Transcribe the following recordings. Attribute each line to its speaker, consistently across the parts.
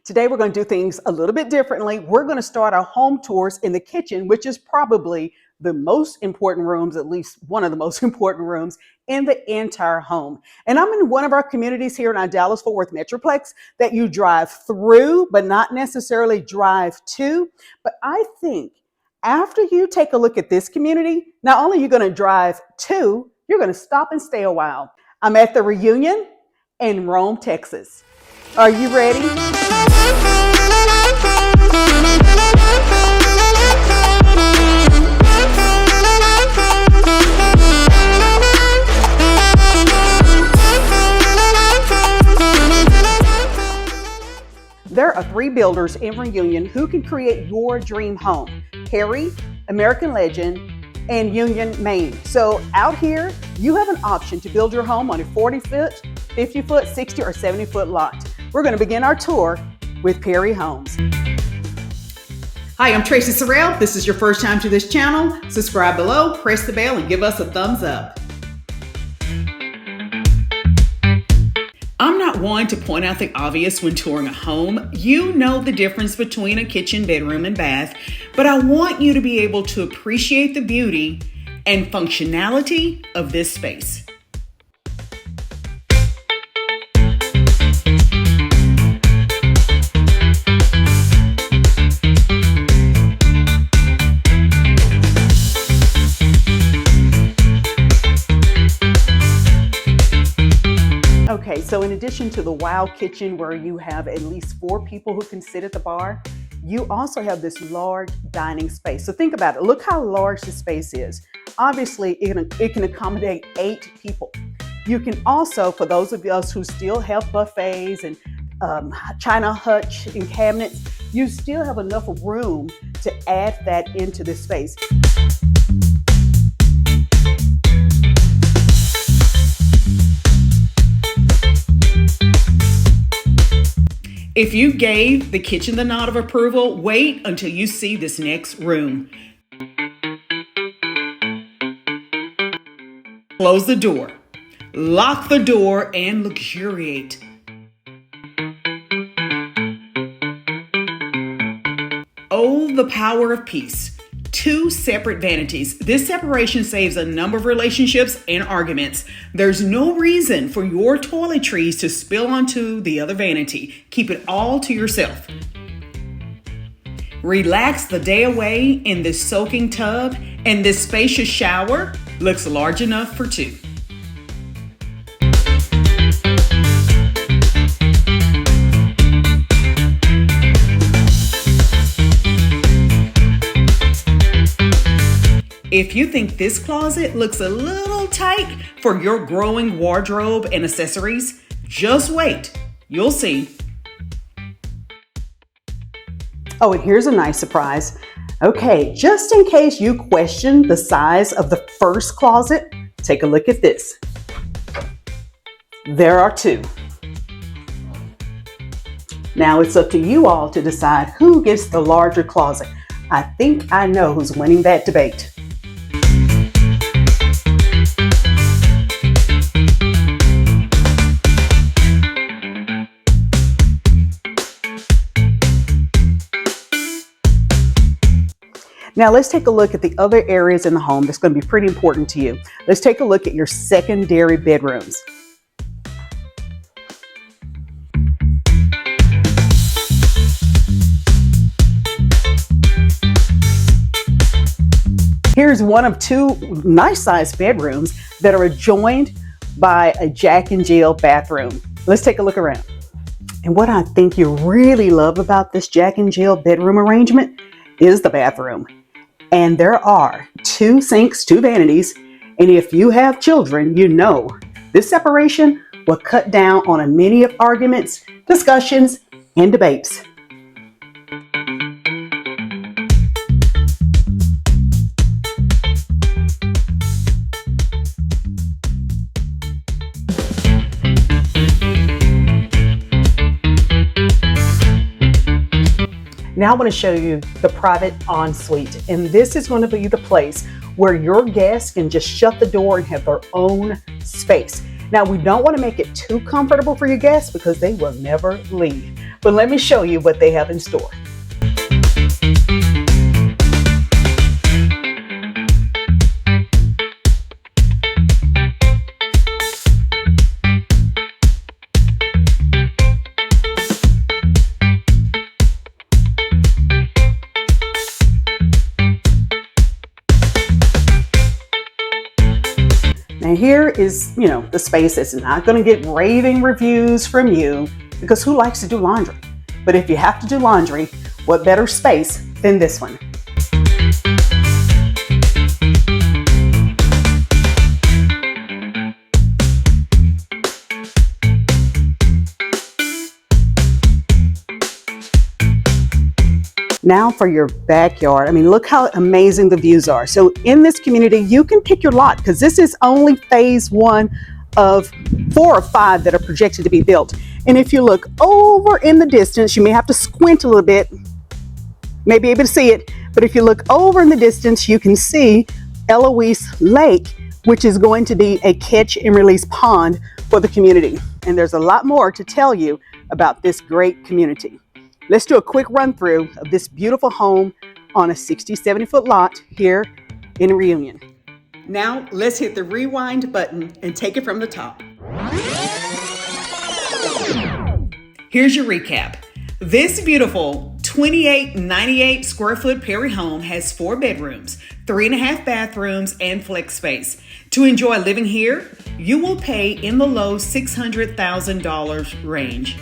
Speaker 1: Today we're going to do things a little bit differently. We're going to start our home tours in the kitchen, which is probably the most important rooms, at least one of the most important rooms in the entire home. And I'm in one of our communities here in our Dallas-Fort Worth Metroplex that you drive through, but not necessarily drive to. But I think after you take a look at this community, not only are you going to drive to, you're going to stop and stay a while. I'm at the Reunion in Rhome, Texas. Are you ready? There are 3 builders in Reunion who can create your dream home: Perry, American Legend, and Union, Maine. So out here, you have an option to build your home on a 40-foot, 50-foot, 60 or 70-foot lot. We're going to begin our tour with Perry Homes. Hi, I'm Tracy Sorrell. This is your first time to this channel. Subscribe below, press the bell, and give us a thumbs up. I'm not one to point out the obvious when touring a home. You know the difference between a kitchen, bedroom, and bath, but I want you to be able to appreciate the beauty and functionality of this space. Okay, so in addition to the wow kitchen where you have at least 4 people who can sit at the bar, you also have this large dining space. So think about it. Look how large the space is. Obviously, it can accommodate 8 people. You can also, for those of us who still have buffets and china hutch and cabinets, you still have enough room to add that into this space. If you gave the kitchen the nod of approval, wait until you see this next room. Close the door, lock the door, and luxuriate. Oh, the power of peace. 2 separate vanities. This separation saves a number of relationships and arguments. There's no reason for your toiletries to spill onto the other vanity. Keep it all to yourself. Relax the day away in this soaking tub, and this spacious shower looks large enough for 2. If you think this closet looks a little tight for your growing wardrobe and accessories, just wait. You'll see. Oh, and here's a nice surprise. Okay, just in case you question the size of the first closet, take a look at this. There are 2. Now it's up to you all to decide who gets the larger closet. I think I know who's winning that debate. Now let's take a look at the other areas in the home that's going to be pretty important to you. Let's take a look at your secondary bedrooms. Here's one of 2 nice-sized bedrooms that are adjoined by a Jack and Jill bathroom. Let's take a look around. And what I think you really love about this Jack and Jill bedroom arrangement is the bathroom. And there are 2 sinks, 2 vanities, and if you have children, you know this separation will cut down on many of arguments, discussions, and debates. Now I want to show you the private ensuite, and this is going to be the place where your guests can just shut the door and have their own space. Now, we don't want to make it too comfortable for your guests because they will never leave. but let me show you what they have in store. And here is, the space that's not going to get raving reviews from you, because who likes to do laundry? But if you have to do laundry, what better space than this one? Now for your backyard. I mean, look how amazing the views are. So in this community, you can pick your lot, because this is only phase one of 4 or 5 that are projected to be built. And if you look over in the distance, you may have to squint a little bit, may be able to see it, but if you look over in the distance, you can see Eloise Lake, which is going to be a catch and release pond for the community. And there's a lot more to tell you about this great community. Let's do a quick run through of this beautiful home on a 60-70 foot lot here in Reunion. Now let's hit the rewind button and take it from the top. Here's your recap. This beautiful 2898 square foot Perry home has 4 bedrooms, 3.5 bathrooms, and flex space. To enjoy living here, you will pay in the low $600,000 range.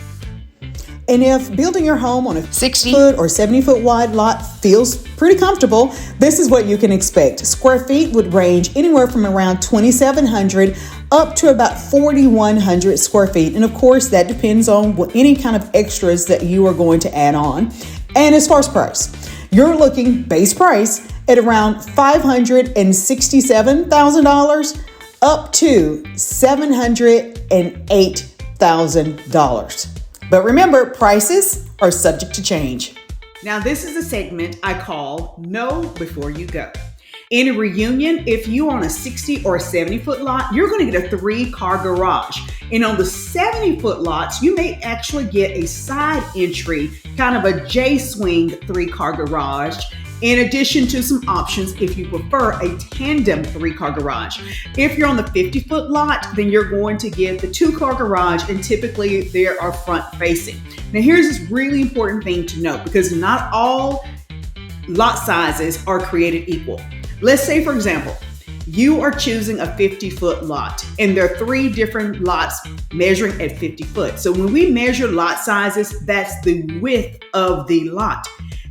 Speaker 2: And if building your home on a 60 foot or 70 foot wide lot feels pretty comfortable, this is what you can expect. Square feet would range anywhere from around 2,700 up to about 4,100 square feet. And of course, that depends on any kind of extras that you are going to add on. And as far as price, you're looking base price at around $567,000 up to $708,000. But remember, prices are subject to change.
Speaker 1: Now, this is a segment I call Know Before You Go. In a Reunion, if you're on a 60 or 70 foot lot, you're going to get a 3-car garage. And on the 70 foot lots, you may actually get a side entry, kind of a J-swing 3-car garage, in addition to some options if you prefer a tandem 3-car garage. If you're on the 50 foot lot, then you're going to get the 2-car garage, and typically they are front facing. Now here's this really important thing to note, because not all lot sizes are created equal. Let's say, for example, you are choosing a 50 foot lot, and there are 3 different lots measuring at 50 foot. So when we measure lot sizes, that's the width of the lot.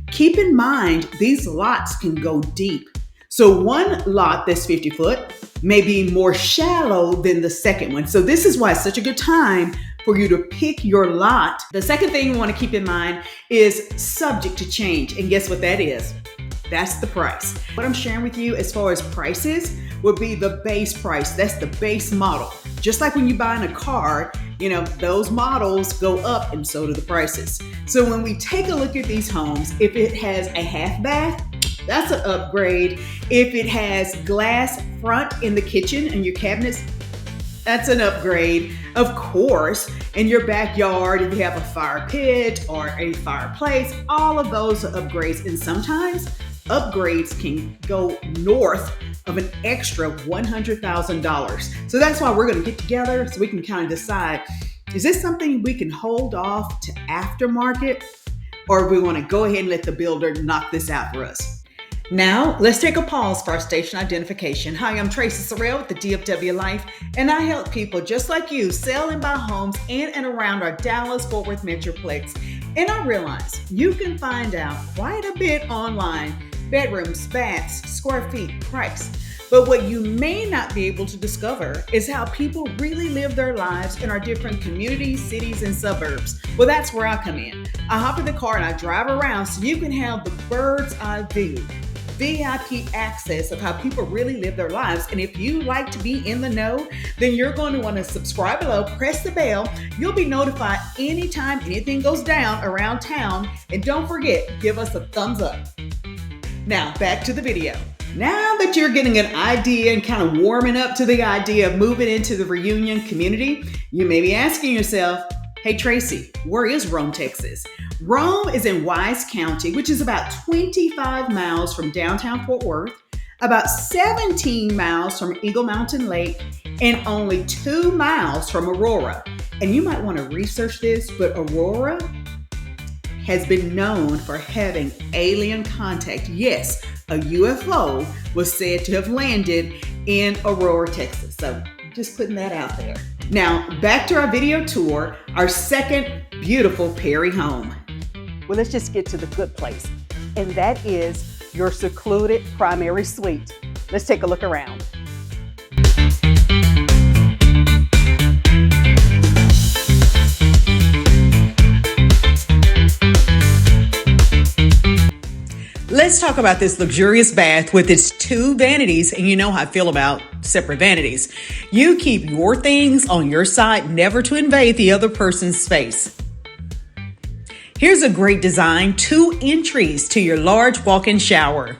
Speaker 1: Keep in mind, these lots can go deep. So one lot that's 50 foot may be more shallow than the second one. So this is why it's such a good time for you to pick your lot. The second thing you want to keep in mind is subject to change. And guess what that is? That's the price. What I'm sharing with you as far as prices would be the base price. That's the base model. Just like when you buy in a car, those models go up and so do the prices. So when we take a look at these homes, if it has a half bath, that's an upgrade. If it has glass front in the kitchen and your cabinets, that's an upgrade. Of course, in your backyard, if you have a fire pit or a fireplace, all of those are upgrades. And sometimes upgrades can go north of an extra $100,000. So that's why we're going to get together so we can kind of decide, is this something we can hold off to aftermarket, or we want to go ahead and let the builder knock this out for us? Now, let's take a pause for our station identification. Hi, I'm Tracy Sorrell with the DFW Life, and I help people just like you sell and buy homes in and around our Dallas-Fort Worth Metroplex. And I realize you can find out quite a bit online: bedrooms, baths, square feet, price. But what you may not be able to discover is how people really live their lives in our different communities, cities, and suburbs. Well, that's where I come in. I hop in the car and I drive around so you can have the bird's eye view, VIP access of how people really live their lives. And if you like to be in the know, then you're going to want to subscribe below, press the bell. You'll be notified anytime anything goes down around town. And don't forget, give us a thumbs up. Now, back to the video. Now that you're getting an idea and kind of warming up to the idea of moving into the Reunion community, you may be asking yourself, Hey Tracy, where is Rhome, Texas? Rhome is in Wise County, which is about 25 miles from downtown Fort Worth, about 17 miles from Eagle Mountain Lake, and only 2 miles from Aurora. And you might want to research this, but Aurora has been known for having alien contact. Yes, a UFO was said to have landed in Aurora, Texas. So just putting that out there. Now, back to our video tour, our second beautiful Perry home. Well, let's just get to the good place, and that is your secluded primary suite. Let's take a look around. Let's talk about this luxurious bath with its 2 vanities, and you know how I feel about separate vanities. You keep your things on your side, never to invade the other person's space. Here's a great design, 2 entries to your large walk-in shower.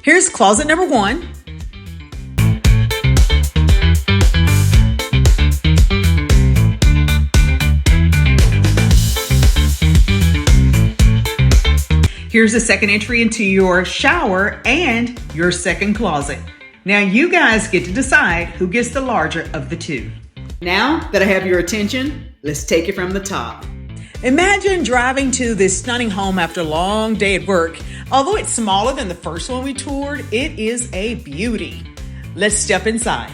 Speaker 1: Here's closet number 1. Here's the second entry into your shower and your second closet. Now you guys get to decide who gets the larger of the 2. Now that I have your attention, let's take it from the top. Imagine driving to this stunning home after a long day at work. Although it's smaller than the first one we toured, it is a beauty. Let's step inside.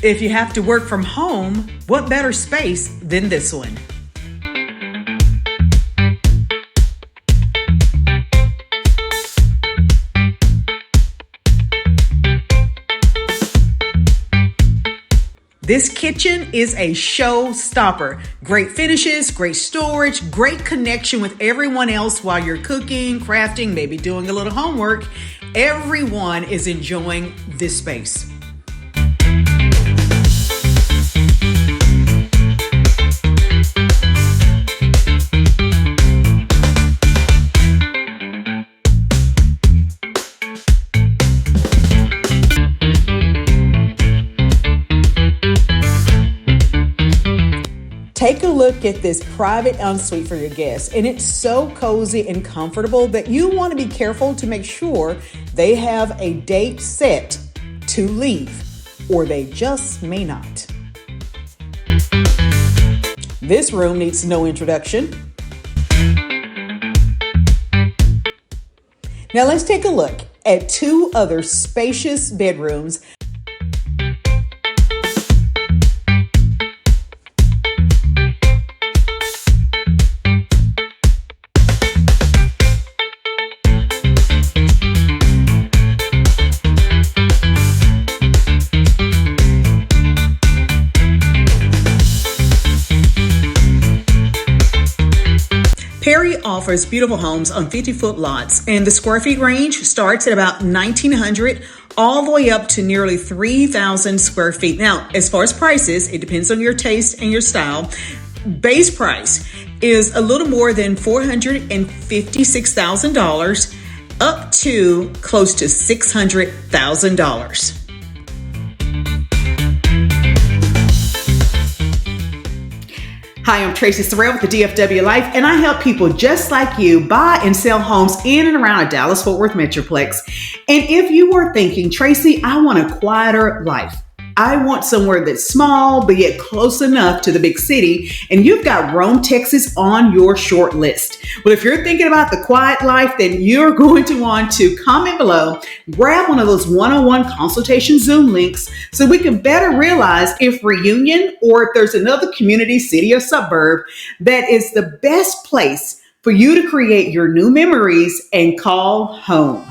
Speaker 1: If you have to work from home, what better space than this one? This kitchen is a showstopper. Great finishes, great storage, great connection with everyone else while you're cooking, crafting, maybe doing a little homework. Everyone is enjoying this space. Take a look at this private ensuite for your guests, and it's so cozy and comfortable that you want to be careful to make sure they have a date set to leave, or they just may not. This room needs no introduction. Now let's take a look at 2 other spacious bedrooms. Perry offers beautiful homes on 50-foot lots, and the square feet range starts at about 1,900 all the way up to nearly 3,000 square feet. Now, as far as prices, it depends on your taste and your style. Base price is a little more than $456,000 up to close to $600,000. Hi, I'm Tracy Sorrell with the DFW Life, and I help people just like you buy and sell homes in and around a Dallas-Fort Worth Metroplex. And if you were thinking, Tracy, I want a quieter life. I want somewhere that's small, but yet close enough to the big city, and you've got Rhome, Texas on your short list. Well, if you're thinking about the quiet life, then you're going to want to comment below, grab one of those one-on-one consultation Zoom links so we can better realize if Reunion or if there's another community, city, or suburb that is the best place for you to create your new memories and call home.